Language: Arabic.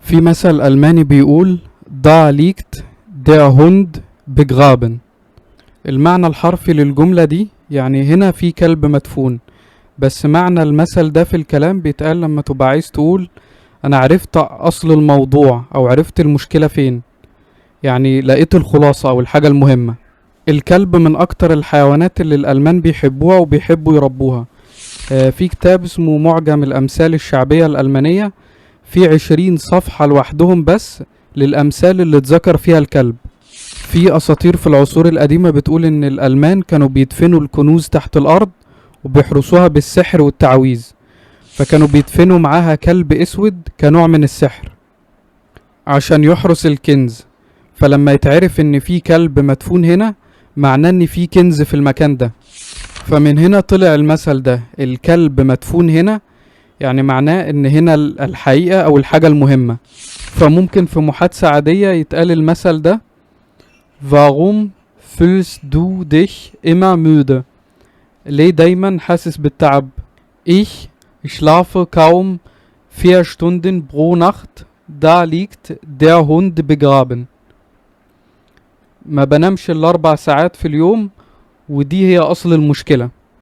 في مثل ألماني بيقول Da liegt der Hund begraben. المعنى الحرفي للجملة دي يعني هنا في كلب مدفون. بس معنى المثل ده في الكلام بيتقال لما تبقى عايز تقول أنا عرفت أصل الموضوع أو عرفت المشكلة فين، يعني لقيت الخلاصة أو الحاجة المهمة. الكلب من أكتر الحيوانات اللي الألمان بيحبوها وبيحبوا يربوها. في كتاب اسمه معجم الأمثال الشعبية الألمانية، في 20 صفحة لوحدهم بس للأمثال اللي اتذكر فيها الكلب. في أساطير في العصور القديمة بتقول إن الألمان كانوا بيدفنوا الكنوز تحت الأرض وبيحرسوها بالسحر والتعويذ، فكانوا بيدفنوا معاها كلب أسود كنوع من السحر عشان يحرس الكنز. فلما يتعرف إن في كلب مدفون هنا معناه إن في كنز في المكان ده، فمن هنا طلع المثل ده، الكلب مدفون هنا، يعني معناه ان هنا الحقيقة او الحاجة المهمة. فممكن في محادثة عادية يتقال المثل ده Warum fühlst du dich immer müde؟ ليه دايما حاسس بالتعب؟ Ich schlafe kaum 4 Stunden pro Nacht, da liegt der Hund begraben. ما بنامش ال4 ساعات في اليوم ودي هي اصل المشكلة.